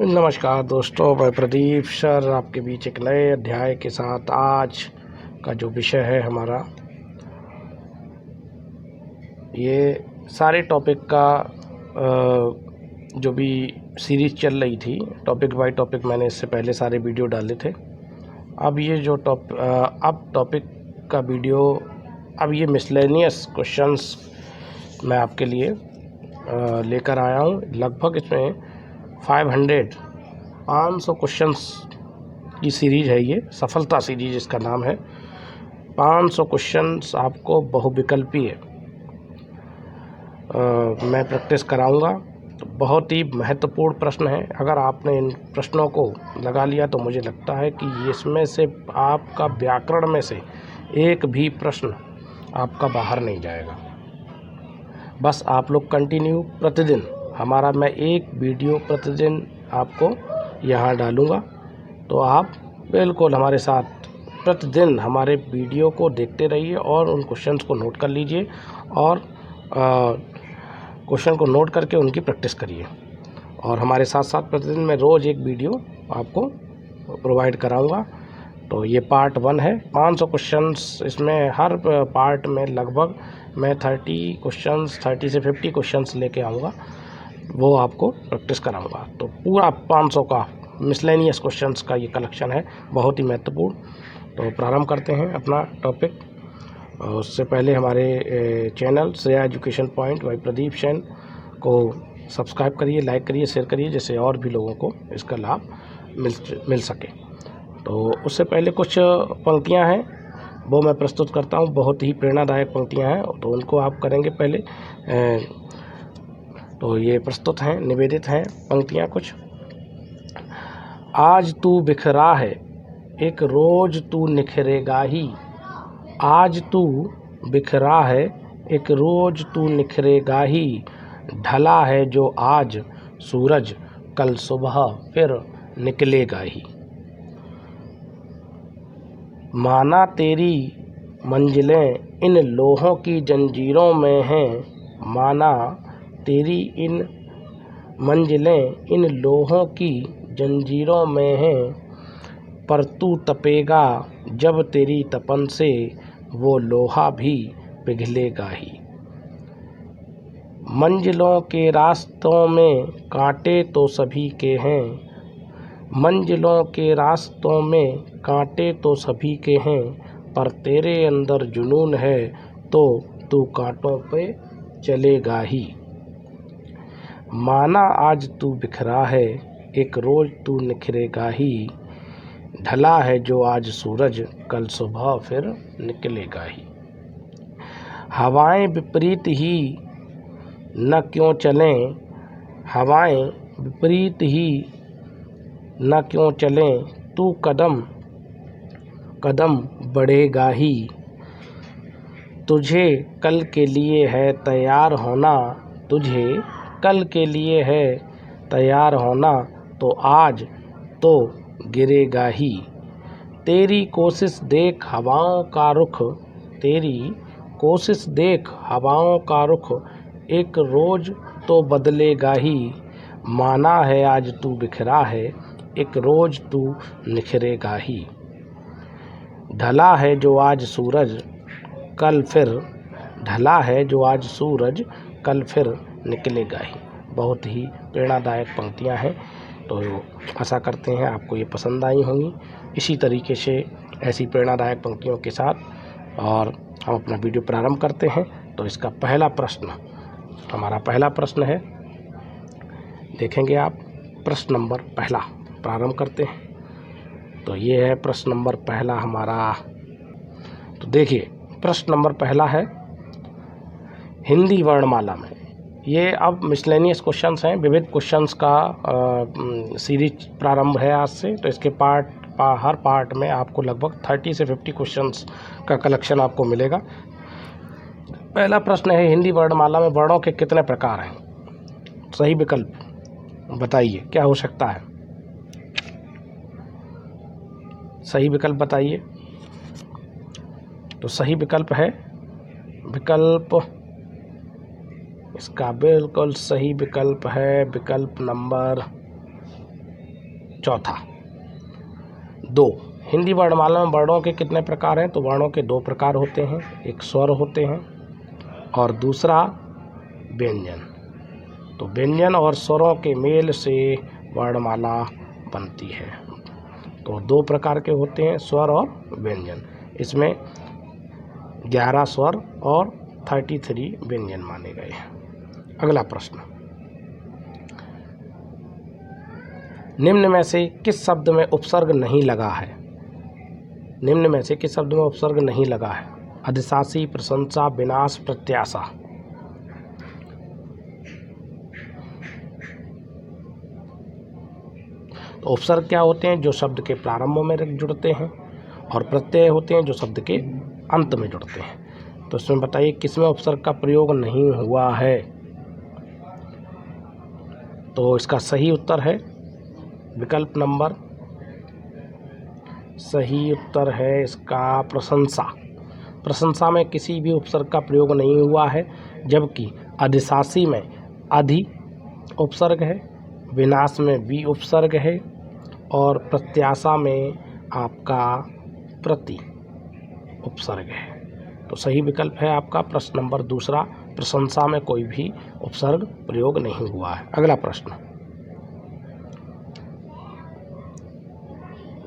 नमस्कार दोस्तों, मैं प्रदीप सर आपके बीच एक नए अध्याय के साथ आज का जो विषय है हमारा, ये सारे टॉपिक का जो भी सीरीज़ चल रही थी, टॉपिक बाय टॉपिक मैंने इससे पहले सारे वीडियो डाले थे। अब ये जो टॉपिक का वीडियो, अब ये मिसलेनियस क्वेश्चंस मैं आपके लिए लेकर आया हूँ। लगभग इसमें 500 क्वेश्चंस की सीरीज़ है। ये सफलता सीरीज इसका नाम है। 500 क्वेश्चंस आपको बहुविकल्पीय मैं प्रैक्टिस कराऊंगा। तो बहुत ही महत्वपूर्ण प्रश्न है। अगर आपने इन प्रश्नों को लगा लिया तो मुझे लगता है कि इसमें से आपका व्याकरण में से एक भी प्रश्न आपका बाहर नहीं जाएगा। बस आप लोग कंटिन्यू प्रतिदिन हमारा, मैं एक वीडियो प्रतिदिन आपको यहाँ डालूँगा, तो आप बिल्कुल हमारे साथ प्रतिदिन हमारे वीडियो को देखते रहिए और उन क्वेश्चंस को नोट कर लीजिए और क्वेश्चन को नोट करके उनकी प्रैक्टिस करिए। और हमारे साथ साथ प्रतिदिन मैं रोज़ एक वीडियो आपको प्रोवाइड कराऊंगा। तो ये पार्ट 1 है। 500 क्वेश्चंस, इसमें हर पार्ट में लगभग मैं 30 से 50 क्वेश्चंस लेके आऊँगा, वो आपको प्रैक्टिस कराऊंगा। तो पूरा 500 का मिसलेनियस क्वेश्चंस का ये कलेक्शन है, बहुत ही महत्वपूर्ण। तो प्रारंभ करते हैं अपना टॉपिक। उससे पहले हमारे channel Shreya education point by Pradeep Jain को सब्सक्राइब करिए, लाइक करिए, शेयर करिए, जिससे और भी लोगों को इसका लाभ मिल सके। तो उससे पहले कुछ पंक्तियां हैं, वो मैं प्रस्तुत करता हूं। बहुत ही प्रेरणादायक पंक्तियां हैं, तो उनको आप करेंगे पहले। तो ये प्रस्तुत हैं, निवेदित हैं पंक्तियां कुछ। आज तू बिखरा है, एक रोज तू निखरेगा ही। आज तू बिखरा है, एक रोज तू निखरेगा ही। ढला है जो आज सूरज, कल सुबह फिर निकलेगा ही। माना तेरी मंजिलें इन लोहों की जंजीरों में हैं। माना तेरी इन मंजिलें इन लोहों की जंजीरों में हैं। पर तू तपेगा जब तेरी तपन से, वो लोहा भी पिघलेगा ही। मंजिलों के रास्तों में कांटे तो सभी के हैं। मंजिलों के रास्तों में कांटे तो सभी के हैं। पर तेरे अंदर जुनून है तो तू कांटों पे चलेगा ही। माना आज तू बिखरा है, एक रोज तू निखरेगा ही। ढला है जो आज सूरज, कल सुबह फिर निकलेगा ही। हवाएं विपरीत ही न क्यों चलें, हवाएं विपरीत ही न क्यों चलें। तू कदम कदम बढ़ेगा ही। तुझे कल के लिए है तैयार होना, तुझे कल के लिए है तैयार होना। तो आज तो गिरेगा ही। तेरी कोशिश देख हवाओं का रुख, तेरी कोशिश देख हवाओं का रुख। एक रोज तो बदलेगा ही। माना है आज तू बिखरा है, एक रोज तू निखरेगा ही। ढला है जो आज सूरज, कल फिर ढला है जो आज सूरज, कल फिर निकलेगा ही। बहुत ही प्रेरणादायक पंक्तियां हैं। तो आशा करते हैं आपको ये पसंद आई होंगी। इसी तरीके से ऐसी प्रेरणादायक पंक्तियों के साथ और हम अपना वीडियो प्रारंभ करते हैं। तो इसका पहला प्रश्न, हमारा पहला प्रश्न है, देखेंगे आप। प्रश्न नंबर पहला प्रारंभ करते हैं। तो ये है प्रश्न नंबर पहला हमारा। तो देखिए, प्रश्न नंबर पहला है हिंदी वर्णमाला में। ये अब मिसलेनियस क्वेश्चंस हैं, विविध क्वेश्चंस का सीरीज प्रारंभ है आज से। तो इसके हर पार्ट में आपको लगभग 30 से 50 क्वेश्चंस का कलेक्शन आपको मिलेगा। पहला प्रश्न है, हिंदी वर्णमाला में वर्णों के कितने प्रकार हैं? सही विकल्प बताइए, क्या हो सकता है? सही विकल्प बताइए। तो सही विकल्प है, विकल्प इसका बिल्कुल सही विकल्प है विकल्प नंबर चौथा। 2, हिंदी वर्णमाला में वर्णों के कितने प्रकार हैं? तो वर्णों के 2 प्रकार होते हैं, एक स्वर होते हैं और दूसरा व्यंजन। तो व्यंजन और स्वरों के मेल से वर्णमाला बनती है। तो 2 प्रकार के होते हैं, स्वर और व्यंजन। इसमें 11 स्वर और 33 व्यंजन माने गए हैं। अगला प्रश्न, निम्न में से किस शब्द में उपसर्ग नहीं लगा है? निम्न में से किस शब्द में उपसर्ग नहीं लगा है? अधिशासी, प्रशंसा, विनाश, प्रत्याशा। तो उपसर्ग क्या होते हैं? जो शब्द के प्रारंभ में जुड़ते हैं, और प्रत्यय होते हैं जो शब्द के अंत में जुड़ते हैं। तो इसमें बताइए किसमें उपसर्ग का प्रयोग नहीं हुआ है? तो इसका सही उत्तर है विकल्प नंबर, सही उत्तर है इसका प्रशंसा। प्रशंसा में किसी भी उपसर्ग का प्रयोग नहीं हुआ है, जबकि अधिशासी में अधि उपसर्ग है, विनाश में वी उपसर्ग है और प्रत्याशा में आपका प्रति उपसर्ग है। तो सही विकल्प है आपका प्रश्न नंबर 2, प्रशंसा में कोई भी उपसर्ग प्रयोग नहीं हुआ है। अगला प्रश्न,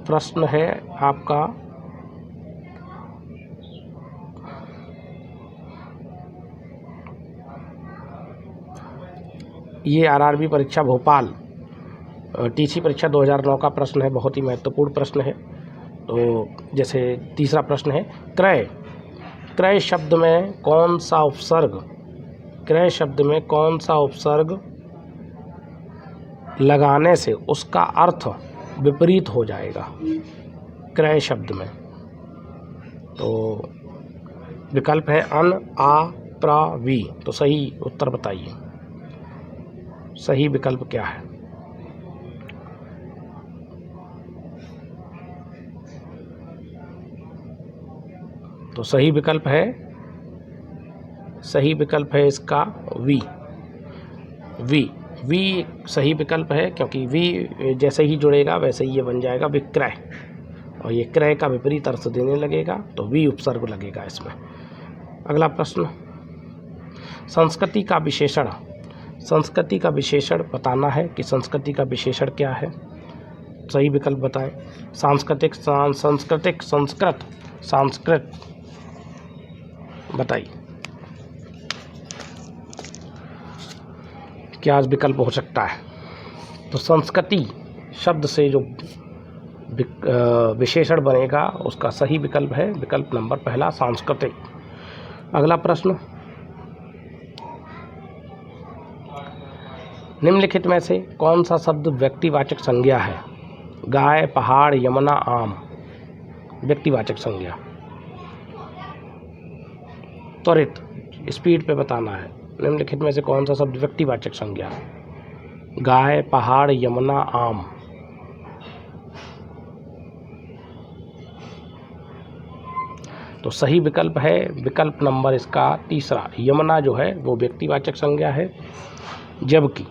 प्रश्न है आपका ये आरआरबी परीक्षा भोपाल टीसी परीक्षा 2009 का प्रश्न है, बहुत ही महत्वपूर्ण प्रश्न है। तो जैसे तीसरा प्रश्न है, क्रय, क्रय शब्द में कौन सा उपसर्ग, क्रय शब्द में कौन सा उपसर्ग लगाने से उसका अर्थ विपरीत हो जाएगा? क्रय शब्द में तो विकल्प है अन, आ, प्र, वी। तो सही उत्तर बताइए, सही विकल्प क्या है? तो सही विकल्प है, सही विकल्प है इसका वी। वी वी सही विकल्प है, क्योंकि वी जैसे ही जुड़ेगा वैसे ही ये बन जाएगा विक्रय, और ये क्रय का विपरीत अर्थ देने लगेगा, तो वी उपसर्ग लगेगा इसमें। अगला प्रश्न, संस्कृति का विशेषण, संस्कृति का विशेषण बताना है कि संस्कृति का विशेषण क्या है। सही विकल्प बताएं। सांस्कृतिक, सांस्कृतिक, संस्कृत, सांस्कृत, बताइए क्या विकल्प हो सकता है? तो संस्कृति शब्द से जो विशेषण बनेगा उसका सही विकल्प है विकल्प नंबर 1, सांस्कृतिक। अगला प्रश्न, निम्नलिखित में से कौन सा शब्द व्यक्तिवाचक संज्ञा है? गाय, पहाड़, यमुना, आम। व्यक्तिवाचक संज्ञा, त्वरित स्पीड पे बताना है। निम्नलिखित में से कौन सा शब्द व्यक्तिवाचक संज्ञा है? गाय, पहाड़, यमुना, आम। तो सही विकल्प है विकल्प नंबर इसका 3, यमुना जो है वो व्यक्तिवाचक संज्ञा है, जबकि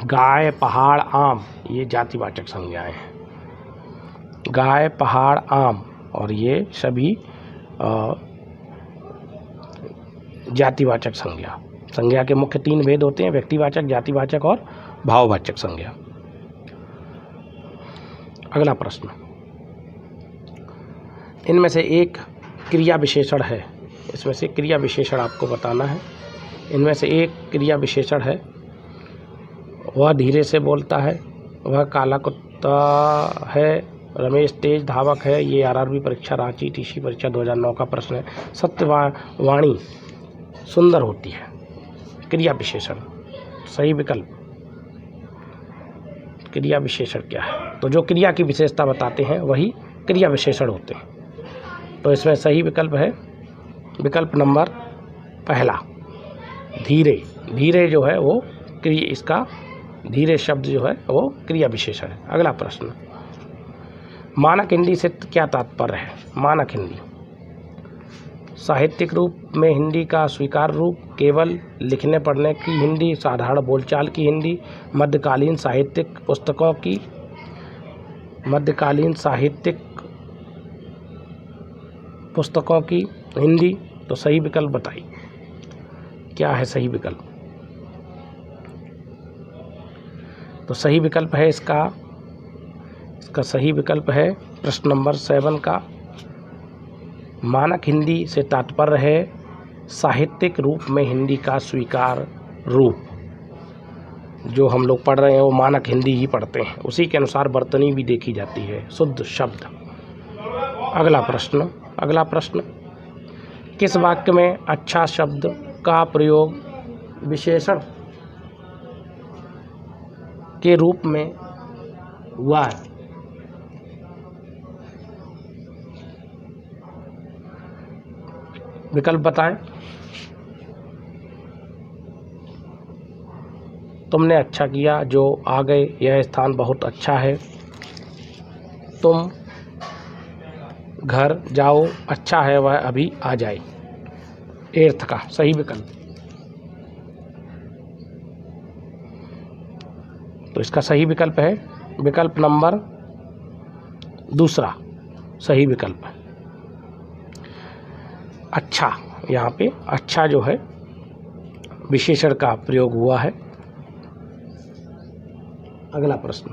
गाय, पहाड़, आम ये जातिवाचक संज्ञाएं हैं। गाय, पहाड़, आम और ये सभी जातिवाचक संज्ञा। संज्ञा के मुख्य 3 भेद होते हैं, व्यक्तिवाचक, जातिवाचक और भाववाचक संज्ञा। अगला प्रश्न, इनमें से एक क्रिया विशेषण है, इसमें से क्रिया विशेषण आपको बताना है। इनमें से एक क्रिया विशेषण है, वह धीरे से बोलता है, वह काला कुत्ता है, रमेश तेज धावक है। ये आरआरबी परीक्षा रांची टीसी परीक्षा 2009 का प्रश्न है। सत्यवाणी सुंदर होती है। क्रिया विशेषण सही विकल्प। क्रिया विशेषण क्या है? तो जो क्रिया की विशेषता बताते हैं वही क्रिया विशेषण होते हैं। तो इसमें सही विकल्प है विकल्प नंबर 1, धीरे। धीरे जो है वो क्रिया, इसका धीरे शब्द जो है वो क्रिया विशेषण है। अगला प्रश्न, मानक हिंदी से क्या तात्पर्य है? मानक हिंदी साहित्यिक रूप में हिंदी का स्वीकार रूप, केवल लिखने पढ़ने की हिंदी, साधारण बोलचाल की हिंदी, मध्यकालीन साहित्यिक पुस्तकों की मध्यकालीन साहित्यिक पुस्तकों की हिंदी। तो सही विकल्प बताइए, क्या है सही विकल्प? तो सही विकल्प है इसका सही विकल्प है प्रश्न नंबर 7 का, मानक हिंदी से तात्पर्य है साहित्यिक रूप में हिंदी का स्वीकार रूप। जो हम लोग पढ़ रहे हैं वो मानक हिंदी ही पढ़ते हैं, उसी के अनुसार वर्तनी भी देखी जाती है, शुद्ध शब्द। अगला प्रश्न, किस वाक्य में अच्छा शब्द का प्रयोग विशेषण के रूप में हुआ है? विकल्प बताएं। तुमने अच्छा किया जो आ गए, यह स्थान बहुत अच्छा है। तुम घर जाओ, अच्छा है वह अभी आ जाए। एर्थ का सही विकल्प। तो इसका सही विकल्प है विकल्प नंबर 2 सही विकल्प है। अच्छा, यहाँ पे अच्छा जो है विशेषण का प्रयोग हुआ है। अगला प्रश्न,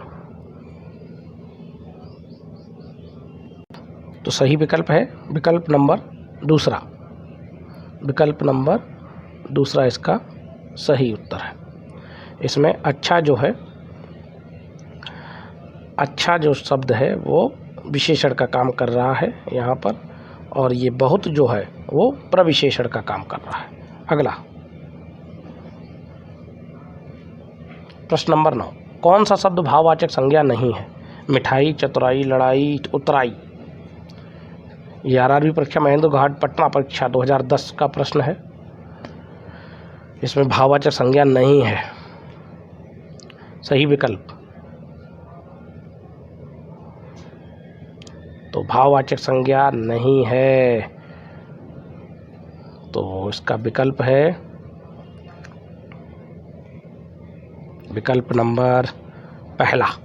तो सही विकल्प है विकल्प नंबर 2। विकल्प नंबर 2 इसका सही उत्तर है। इसमें अच्छा जो है, अच्छा जो शब्द है वो विशेषण का काम कर रहा है यहाँ पर, और ये बहुत जो है वो प्रविशेषण का काम कर रहा है। अगला प्रश्न नंबर 9, कौन सा शब्द भाववाचक संज्ञा नहीं है? मिठाई, चतुराई, लड़ाई, उतराई। ये RRB परीक्षा, महेंद्र घाट पटना परीक्षा 2010 का प्रश्न है। इसमें भाववाचक संज्ञा नहीं है। सही विकल्प, तो भाववाचक संज्ञा नहीं है, तो इसका विकल्प है विकल्प नंबर 1।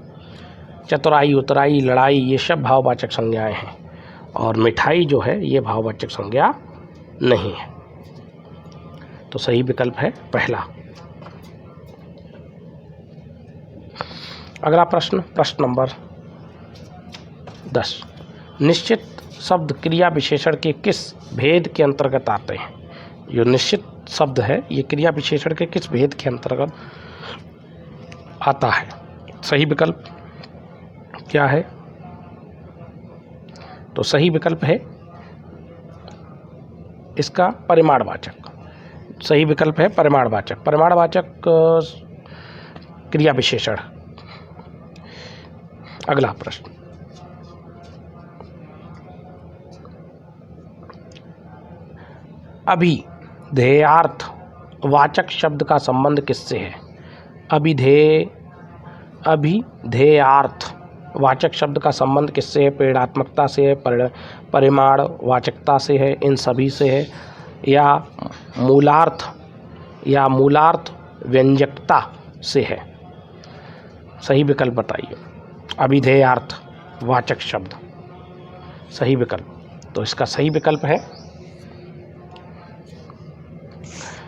चतुराई, उतराई, लड़ाई ये सब भाववाचक संज्ञाएं हैं, और मिठाई जो है ये भाववाचक संज्ञा नहीं है। तो सही विकल्प है 1। अगला प्रश्न, प्रश्न नंबर 10, निश्चित शब्द क्रिया विशेषण के किस भेद के अंतर्गत आते हैं? जो निश्चित शब्द है ये क्रिया विशेषण के किस भेद के अंतर्गत आता है? सही विकल्प क्या है? तो सही विकल्प है इसका परिमाणवाचक। सही विकल्प है परिमाणवाचक। परिमाणवाचक क्रिया विशेषण। अगला प्रश्न, अभिधेयार्थ वाचक शब्द का संबंध किससे है? अभिधेयार्थ वाचक शब्द का संबंध किससे है? परिणात्मकता से है, परिमाण वाचकता से है, इन सभी से है, या मूलार्थ व्यंजकता से है? सही विकल्प बताइए। अभिधेयार्थ वाचक शब्द सही विकल्प। तो इसका सही विकल्प है,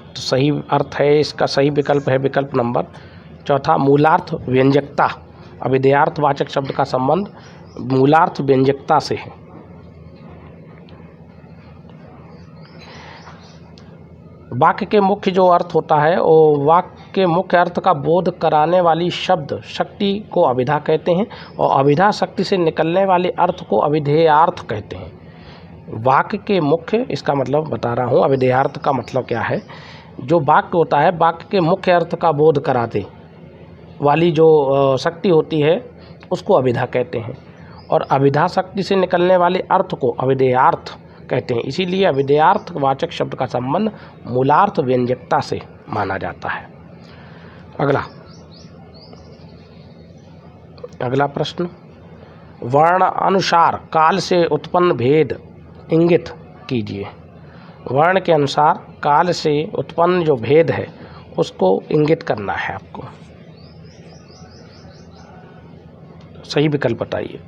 तो सही अर्थ है इसका सही विकल्प है विकल्प नंबर 4, मूलार्थ व्यंजकता। अभिधेयार्थ वाचक शब्द का संबंध मूलार्थ व्यंजकता से है। वाक्य के मुख्य जो अर्थ होता है वो वाक्य के मुख्य अर्थ का बोध कराने वाली शब्द शक्ति को अभिधा कहते हैं, और अभिधा शक्ति से निकलने वाले अर्थ को अभिधेयार्थ कहते हैं। वाक्य के मुख्य, इसका मतलब बता रहा हूँ, अभिधेयार्थ का मतलब क्या है? जो वाक्य होता है, वाक्य के मुख्य अर्थ का बोध कराते वाली जो शक्ति होती है उसको अभिधा कहते हैं, और अभिधा शक्ति से निकलने वाले अर्थ को अभिधेयार्थ कहते हैं। इसीलिए अभिधेयार्थ वाचक शब्द का संबंध मूलार्थ व्यंजकता से माना जाता है। अगला प्रश्न, वर्ण अनुसार काल से उत्पन्न भेद इंगित कीजिए। वर्ण के अनुसार काल से उत्पन्न जो भेद है उसको इंगित करना है आपको। सही विकल्प बताइए।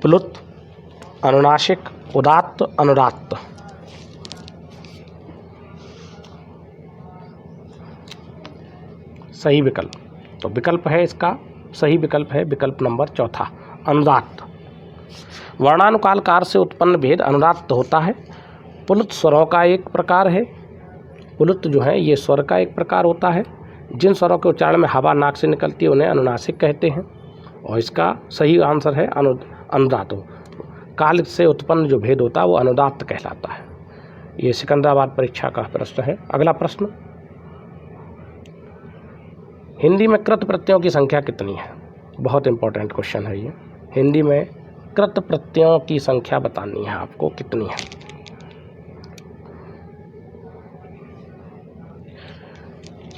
प्लुत, अनुनासिक, उदात्त, अनुदात्त। सही विकल्प, तो विकल्प है इसका सही विकल्प है विकल्प नंबर चौथा, अनुदात्त। वर्णानुकाल कार से उत्पन्न भेद अनुदात्त होता है। प्लुत स्वरों का एक प्रकार है। प्लुत जो है ये स्वर का एक प्रकार होता है। जिन स्वरों के उच्चारण में हवा नाक से निकलती है उन्हें अनुनासिक कहते हैं, और इसका सही आंसर है अनुदात्त। काल से उत्पन्न जो भेद होता है वो अनुदात्त कहलाता है। ये सिकंदराबाद परीक्षा का प्रश्न है। अगला प्रश्न, हिंदी में कृत प्रत्ययों की संख्या कितनी है? बहुत इंपॉर्टेंट क्वेश्चन है ये। हिंदी में कृत प्रत्ययों की संख्या बतानी है आपको, कितनी है।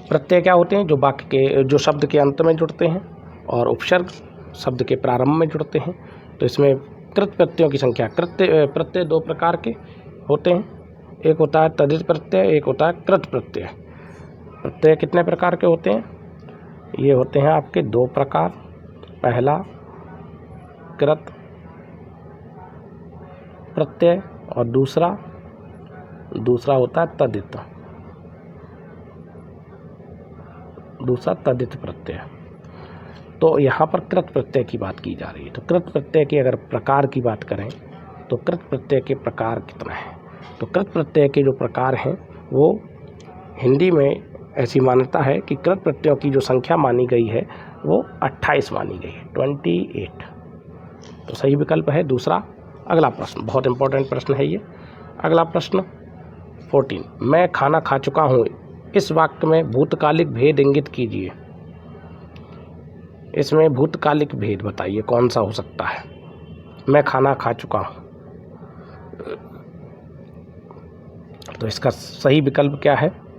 प्रत्यय क्या होते हैं? जो वाक्य के, जो शब्द के अंत में जुड़ते हैं और उपसर्ग शब्द के प्रारंभ में जुड़ते हैं। तो इसमें कृत प्रत्ययों की संख्या, प्रत्यय दो प्रकार के होते हैं। एक होता है तद्धित प्रत्यय, एक होता है कृत प्रत्यय। प्रत्यय कितने प्रकार के होते हैं? ये होते हैं आपके दो प्रकार। पहला कृत प्रत्यय और दूसरा होता है तद्धित, दूसरा तद्धित प्रत्यय। तो यहाँ पर कृत प्रत्यय की बात की जा रही है। तो कृत प्रत्यय की अगर प्रकार की बात करें तो कृत प्रत्यय के प्रकार कितना है? तो कृत प्रत्यय के जो प्रकार हैं वो हिंदी में ऐसी मान्यता है कि कृत प्रत्ययों की जो संख्या मानी गई है वो 28 मानी गई है, 28। तो सही विकल्प है दूसरा। अगला प्रश्न बहुत इंपॉर्टेंट प्रश्न है ये। अगला प्रश्न 14, मैं खाना खा चुका हूँ, इस वाक्य में भूतकालिक भेद इंगित कीजिए। इसमें भूतकालिक भेद बताइए कौन सा हो सकता है। मैं खाना खा चुका हूँ, तो इसका सही विकल्प क्या है?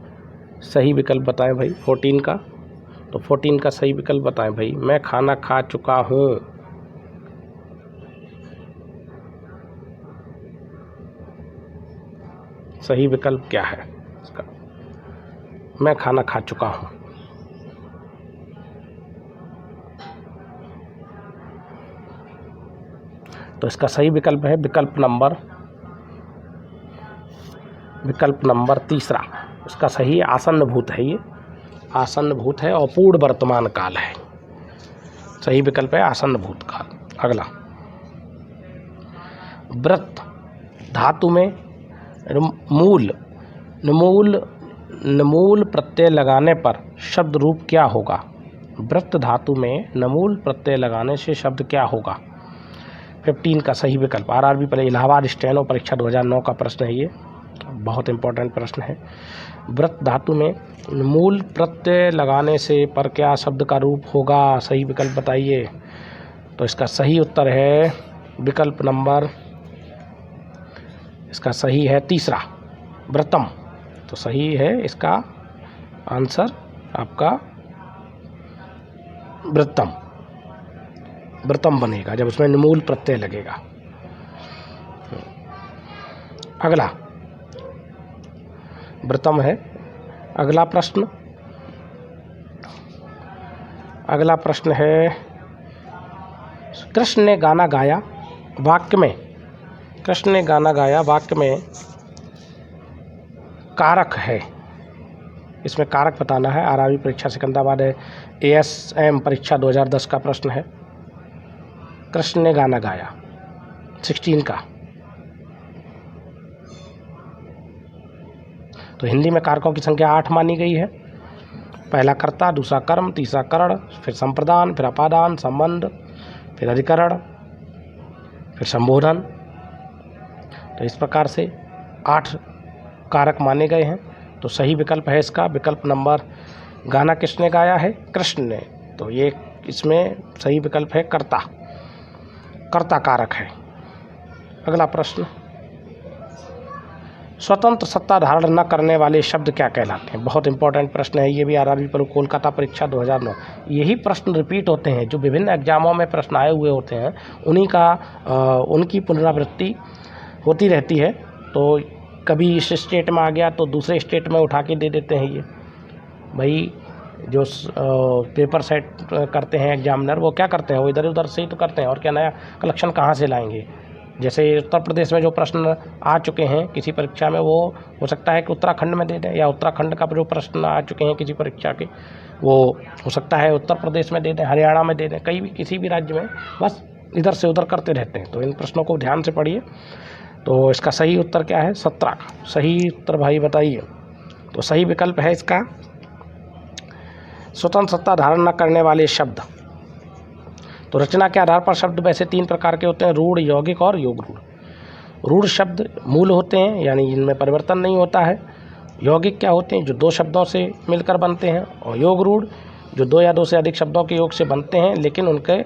सही विकल्प बताएं भाई 14 का। तो 14 का सही विकल्प बताएं भाई। मैं खाना खा चुका हूँ, सही विकल्प क्या है इसका? मैं खाना खा चुका हूँ। तो इसका सही विकल्प है विकल्प नंबर तीसरा। इसका सही आसन्न भूत है, ये आसन्न भूत है और पूर्ण वर्तमान काल है। सही विकल्प है आसन्न भूत काल। अगला, व्रत धातु में नमूल प्रत्यय लगाने पर शब्द रूप क्या होगा? व्रत धातु में नमूल प्रत्यय लगाने से शब्द क्या होगा? 15 का सही विकल्प। आरआरबी पहले इलाहाबाद स्टेनो परीक्षा 2009 का प्रश्न है, ये बहुत इंपॉर्टेंट प्रश्न है। व्रत धातु में मूल प्रत्यय लगाने से पर क्या शब्द का रूप होगा? सही विकल्प बताइए। तो इसका सही उत्तर है विकल्प नंबर, इसका सही है तीसरा, व्रतम। तो सही है इसका आंसर आपका व्रतम बनेगा जब उसमें निमूल प्रत्यय लगेगा। अगला व्रतम है। अगला प्रश्न है, कृष्ण ने गाना गाया वाक्य में, कृष्ण ने गाना गाया वाक्य में कारक है। इसमें कारक बताना है। आरआरबी परीक्षा सिकंदराबाद है, एएसएम परीक्षा 2010 का प्रश्न है। कृष्ण ने गाना गाया 16 का। तो हिंदी में कारकों की संख्या 8 मानी गई है। पहला कर्ता, दूसरा कर्म, तीसरा करण, फिर संप्रदान, फिर अपादान, संबंध, फिर अधिकरण, फिर संबोधन। तो इस प्रकार से 8 कारक माने गए हैं। तो सही विकल्प है इसका विकल्प नंबर, गाना किसने गाया है? कृष्ण ने। तो ये इसमें सही विकल्प है कर्ता कारक है। अगला प्रश्न, स्वतंत्र सत्ता धारण न करने वाले शब्द क्या कहलाते हैं? बहुत इंपॉर्टेंट प्रश्न है ये भी। आरआरबी पर कोलकाता परीक्षा 2009। यही प्रश्न रिपीट होते हैं, जो विभिन्न एग्जामों में प्रश्न आए हुए होते हैं उनकी पुनरावृत्ति होती रहती है। तो कभी इस स्टेट में आ गया तो दूसरे स्टेट में उठा के दे देते हैं ये भाई। जो पेपर सेट करते हैं एग्जामिनर, वो क्या करते हैं, वो इधर उधर से ही तो करते हैं, और क्या नया कलेक्शन कहाँ से लाएंगे। जैसे उत्तर प्रदेश में जो प्रश्न आ चुके हैं किसी परीक्षा में, वो हो सकता है कि उत्तराखंड में दे दें, या उत्तराखंड का जो प्रश्न आ चुके हैं किसी परीक्षा के, वो हो सकता है उत्तर प्रदेश में दे दें, हरियाणा में दे दें, कहीं भी किसी भी राज्य में, बस इधर से उधर करते रहते हैं। तो इन प्रश्नों को ध्यान से पढ़िए। तो इसका सही उत्तर क्या है, 17 का सही उत्तर भाई बताइए। तो सही विकल्प है इसका स्वतंत्र सत्ता धारण न करने वाले शब्द। तो रचना के आधार पर शब्द वैसे 3 प्रकार के होते हैं, रूढ़, यौगिक और योग रूढ़। रूढ़ शब्द मूल होते हैं, यानी इनमें परिवर्तन नहीं होता है। यौगिक क्या होते हैं, जो 2 शब्दों से मिलकर बनते हैं। और योग रूढ़ जो 2 या 2 से अधिक शब्दों के योग से बनते हैं, लेकिन उनके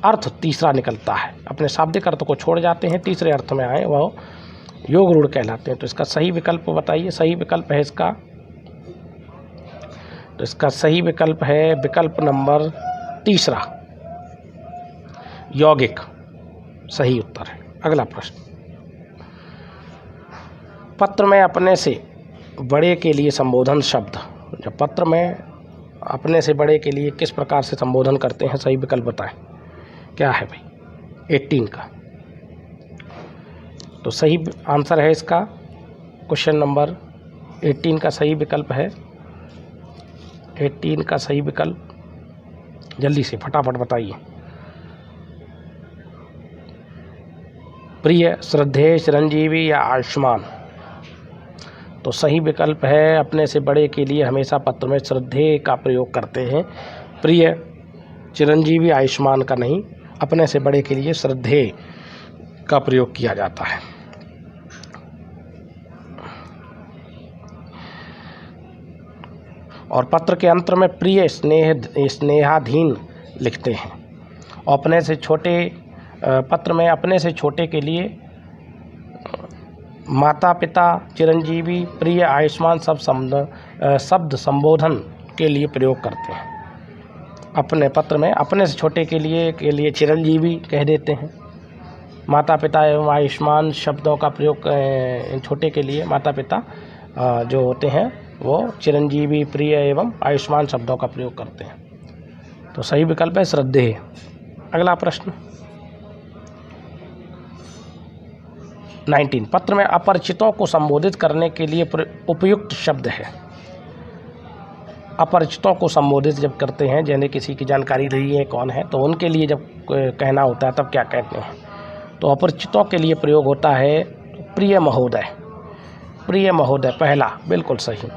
अर्थ तीसरा निकलता है, अपने शाब्दिक अर्थ को छोड़ जाते हैं, तीसरे अर्थ में आए, वह योग रूढ़ कहलाते हैं। तो इसका सही विकल्प बताइए। सही विकल्प है इसका, तो इसका सही विकल्प है विकल्प नंबर तीसरा, यौगिक सही उत्तर है। अगला प्रश्न, पत्र में अपने से बड़े के लिए संबोधन शब्द। जब पत्र में अपने से बड़े के लिए किस प्रकार से संबोधन करते हैं, सही विकल्प बताएं। क्या है भाई, 18 का। तो सही आंसर है इसका क्वेश्चन नंबर 18 का सही विकल्प है, 18 का सही विकल्प, जल्दी से फटाफट बताइए। प्रिय, श्रद्धेय, चिरंजीवी या आयुष्मान। तो सही विकल्प है अपने से बड़े के लिए हमेशा पत्र में श्रद्धेय का प्रयोग करते हैं, प्रिय, चिरंजीवी, आयुष्मान का नहीं। अपने से बड़े के लिए श्रद्धेय का प्रयोग किया जाता है। और पत्र के अंत में प्रिय, स्नेहाधीन लिखते हैं। और अपने से छोटे, पत्र में अपने से छोटे के लिए माता पिता, चिरंजीवी, प्रिय, आयुष्मान सब शब्द संबोधन के लिए प्रयोग करते हैं। अपने पत्र में अपने से छोटे के लिए चिरंजीवी कह देते हैं। माता पिता एवं आयुष्मान शब्दों का प्रयोग छोटे के लिए माता पिता जो होते हैं वो चिरंजीवी, प्रिय एवं आयुष्मान शब्दों का प्रयोग करते हैं। तो सही विकल्प है श्रद्धेय। अगला प्रश्न 19, पत्र में अपरिचितों को संबोधित करने के लिए उपयुक्त शब्द है। अपरिचितों को संबोधित जब करते हैं, जैसे किसी की जानकारी नहीं है कौन है, तो उनके लिए जब कहना होता है तब क्या कहते हैं। तो अपरिचितों के लिए प्रयोग होता है प्रिय महोदय। प्रिय महोदय पहला बिल्कुल सही।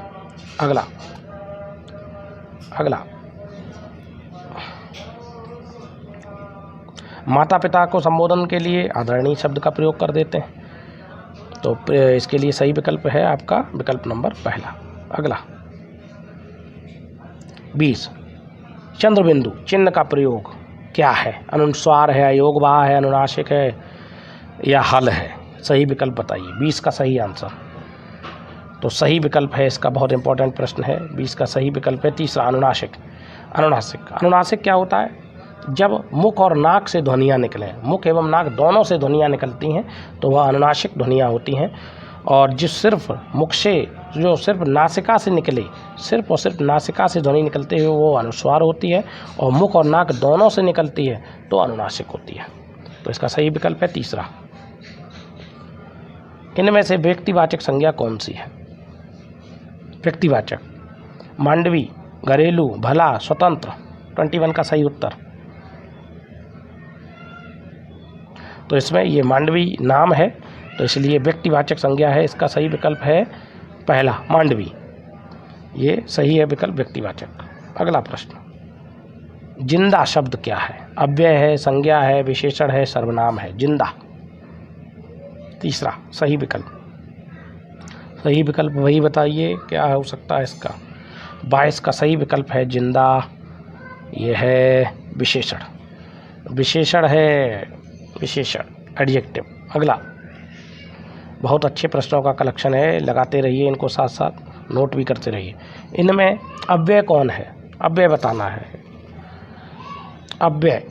अगला माता पिता को संबोधन के लिए आदरणीय शब्द का प्रयोग कर देते हैं। तो इसके लिए सही विकल्प है आपका विकल्प नंबर पहला। अगला 20, चंद्रबिंदु चिन्ह का प्रयोग क्या है, अनुस्वार है, अयोगवाह है, अनुनासिक है या हल है। सही विकल्प बताइए 20 का सही आंसर। तो सही विकल्प है इसका, बहुत इंपॉर्टेंट प्रश्न है, 20 का सही विकल्प है तीसरा, अनुनासिक। अनुनासिक क्या होता है, जब मुख और नाक से ध्वनियाँ निकलें, मुख एवं नाक दोनों से ध्वनियाँ निकलती हैं तो वह अनुनासिक ध्वनियाँ होती हैं। और जिस सिर्फ मुख से, जो सिर्फ नासिका से निकले, सिर्फ और सिर्फ नासिका से ध्वनि निकलते हुए वो अनुस्वार होती है, और मुख और नाक दोनों से निकलती है तो अनुनासिक होती है। तो इसका सही विकल्प है तीसरा। इनमें से व्यक्तिवाचक संज्ञा कौन सी है। व्यक्तिवाचक, मांडवी, घरेलू, भला, स्वतंत्र। 21 का सही उत्तर। तो इसमें ये मांडवी नाम है, तो इसलिए व्यक्तिवाचक संज्ञा है। इसका सही विकल्प है पहला, मांडवी। ये सही है विकल्प, व्यक्तिवाचक। अगला प्रश्न, जिंदा शब्द क्या है, अव्यय है, संज्ञा है, विशेषण है, सर्वनाम है। जिंदा तीसरा सही विकल्प। सही विकल्प वही बताइए क्या हो सकता है इसका। 22 का सही विकल्प है जिंदा, ये है विशेषण। विशेषण है, विशेषण एडजेक्टिव। अगला, बहुत अच्छे प्रश्नों का कलेक्शन है, लगाते रहिए इनको, साथ साथ नोट भी करते रहिए। इनमें अव्यय कौन है, अव्यय बताना है। अव्यय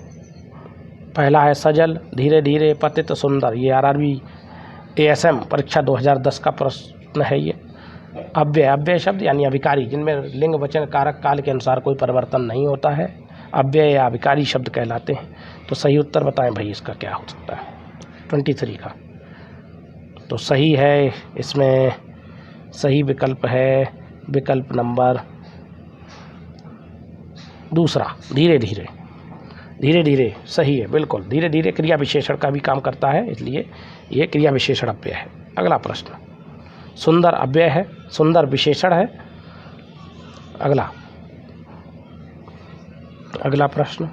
पहला है सजल, धीरे धीरे, पतित, सुंदर। ये RRB ASM परीक्षा 2010 का प्रश्न है ये। अव्यय, अव्यय शब्द यानी अभिकारी, जिनमें लिंग वचन कारक काल के अनुसार कोई परिवर्तन नहीं होता है, अव्यय या अभिकारी शब्द कहलाते हैं। तो सही उत्तर बताएं भाई इसका क्या हो सकता है 23 का। तो सही है, इसमें सही विकल्प है विकल्प नंबर दूसरा, धीरे धीरे। धीरे धीरे सही है, बिल्कुल धीरे धीरे क्रिया विशेषण का भी काम करता है, इसलिए ये क्रिया विशेषण अव्यय है। अगला प्रश्न, सुंदर अव्यय है, सुंदर विशेषण है। अगला प्रश्न,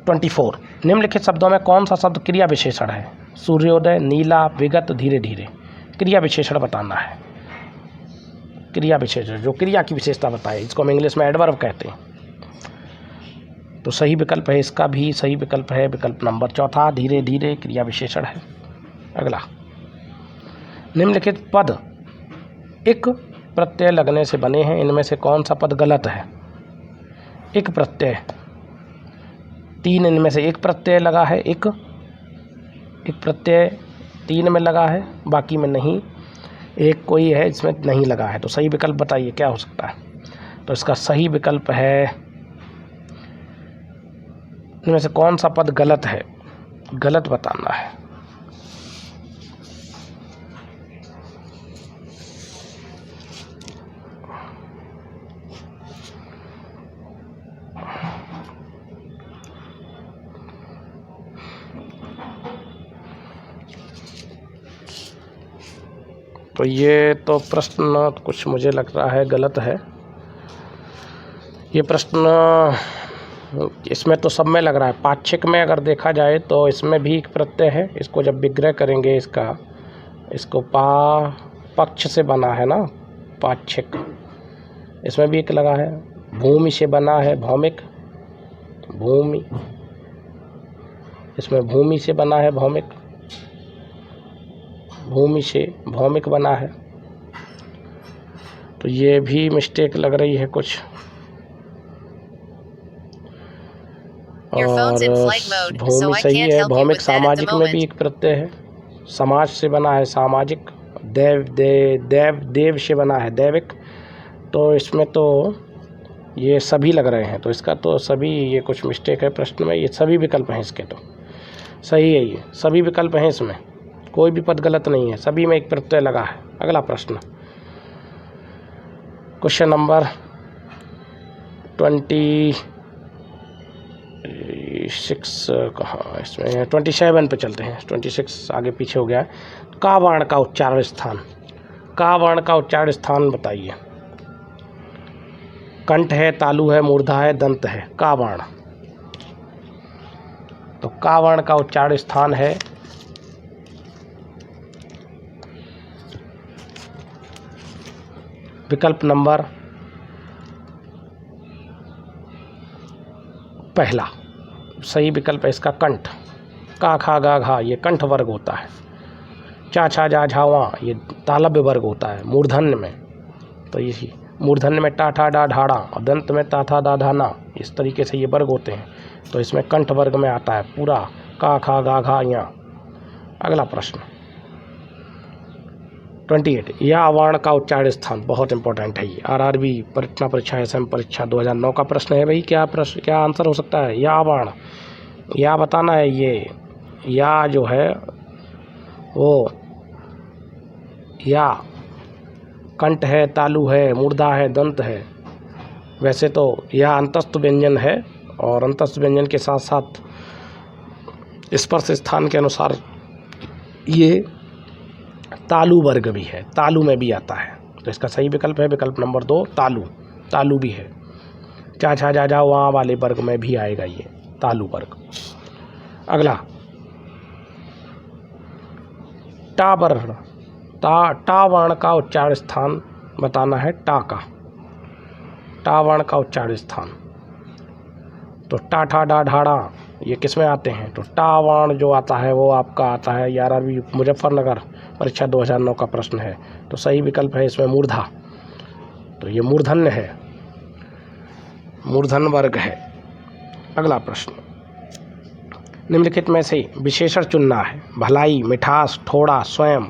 निम्नलिखित शब्दों में कौन सा शब्द क्रिया विशेषण है? सूर्योदय, नीला, विगत, धीरे धीरे। क्रिया विशेषण बताना है। क्रिया विशेषण जो क्रिया की विशेषता बताए, इसको हम इंग्लिश में एडवर्ब कहते हैं। तो सही विकल्प है इसका भी, सही विकल्प है विकल्प नंबर चौथा, धीरे धीरे क्रिया विशेषण है। अगला, निम्नलिखित पद इक प्रत्यय लगने से बने हैं, इनमें से कौन सा पद गलत है? इक प्रत्यय, 3 इनमें से एक प्रत्यय लगा है, एक प्रत्यय 3 में लगा है, बाकी में नहीं। एक कोई है इसमें नहीं लगा है। तो सही विकल्प बताइए क्या हो सकता है? तो इसका सही विकल्प है, इनमें से कौन सा पद गलत है, गलत बताना है। तो ये तो प्रश्न कुछ मुझे लग रहा है गलत है। ये प्रश्न इसमें तो सब में लग रहा है। पाक्षिक में अगर देखा जाए तो इसमें भी एक प्रत्यय है, इसको जब विग्रह करेंगे इसको पक्ष से बना है ना, पाक्षिक, इसमें भी एक लगा है। भूमि से बना है, भौमिक, भूमि, इसमें भूमि से बना है, भौमिक, भूमि से भौमिक बना है। तो ये भी मिस्टेक लग रही है कुछ। और भूमि सही है, भौमिक सामाजिक में भी एक प्रत्यय है, समाज से बना है, सामाजिक, देव से बना है, दैविक। तो इसमें तो ये सभी लग रहे हैं, तो इसका तो सभी, ये कुछ मिस्टेक है प्रश्न में। ये सभी विकल्प हैं इसके, तो सही है, ये सभी विकल्प हैं, इसमें कोई भी पद गलत नहीं है, सभी में एक प्रत्यय लगा है। अगला प्रश्न, क्वेश्चन नंबर 26 कहाँ, इसमें 27 पे चलते हैं, 26 आगे पीछे हो गया है। का वर्ण का उच्चारण स्थान, का वर्ण का उच्चारण स्थान बताइए। कंठ है, तालु है, मूर्धा है, दंत है, का वर्ण। तो का वर्ण का उच्चारण स्थान है विकल्प नंबर पहला, सही विकल्प है इसका कंठ। का खा गा घा ये कंठ वर्ग होता है। चा छा जा झा वा ये तालव्य वर्ग होता है मूर्धन्य में। तो यही मूर्धन्य में टा ठा डा ढाड़ा और दंत में ता था दा धाना, इस तरीके से ये वर्ग होते हैं। तो इसमें कंठ वर्ग में आता है पूरा का खा गा घा यहाँ। अगला प्रश्न 28, या वर्ण का उच्चारण स्थान, बहुत इंपॉर्टेंट है ये। आरआरबी परीक्षा SM परीक्षा 2009 का प्रश्न है भाई। क्या आंसर हो सकता है? या वर्ण, या बताना है। ये या जो है वो या कंठ है, तालु है, मूर्धा है, दंत है। वैसे तो यह अंतस्थ व्यंजन है और अंतस्थ व्यंजन के साथ साथ स्पर्श स्थान के अनुसार ये तालु वर्ग भी है, तालु में भी आता है। तो इसका सही विकल्प है विकल्प नंबर 2, तालु। तालु भी है, चा छा जा जा वहाँ वाले वर्ग में भी आएगा ये तालु वर्ग। अगला टा वर्ण, टा वर्ण का उच्चारण स्थान बताना है। टा वर्ण का उच्चारण स्थान, तो टा ठा डा ढाड़ा ये किस में आते हैं? तो टा वर्ण जो आता है वो आपका आता है 11वीं मुजफ्फरनगर परीक्षा 2009 का प्रश्न है। तो सही विकल्प है इसमें मूर्धा। तो ये मूर्धन्य है, मूर्धन वर्ग है। अगला प्रश्न निम्नलिखित में से विशेषण चुनना है। भलाई, मिठास, थोड़ा, स्वयं।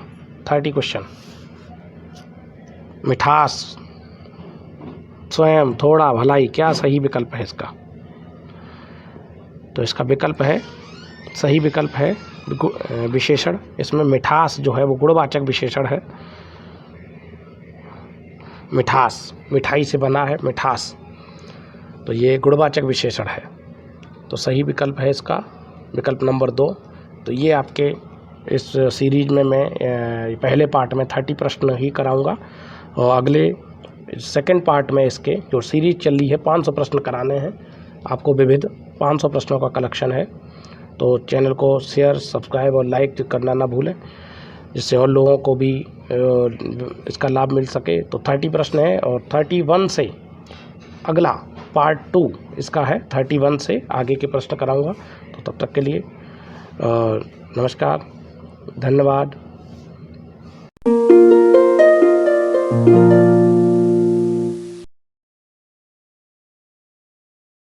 30 क्वेश्चन। मिठास, स्वयं, थोड़ा, भलाई, क्या सही विकल्प है इसका? तो इसका विकल्प है, सही विकल्प है विशेषण। इसमें मिठास जो है वो गुणवाचक विशेषण है। मिठास, मिठाई से बना है मिठास, तो ये गुणवाचक विशेषण है। तो सही विकल्प है इसका विकल्प नंबर 2। तो ये आपके इस सीरीज में मैं पहले पार्ट में 30 प्रश्न ही कराऊंगा और अगले सेकंड पार्ट में इसके जो सीरीज चल रही है 500 प्रश्न कराने हैं आपको। विविध 500 प्रश्नों का कलेक्शन है। तो चैनल को शेयर, सब्सक्राइब और लाइक करना ना भूलें, जिससे और लोगों को भी इसका लाभ मिल सके। तो 30 प्रश्न है और 31 से अगला पार्ट 2 इसका है। 31 से आगे के प्रश्न कराऊंगा। तो तब तक के लिए नमस्कार, धन्यवाद।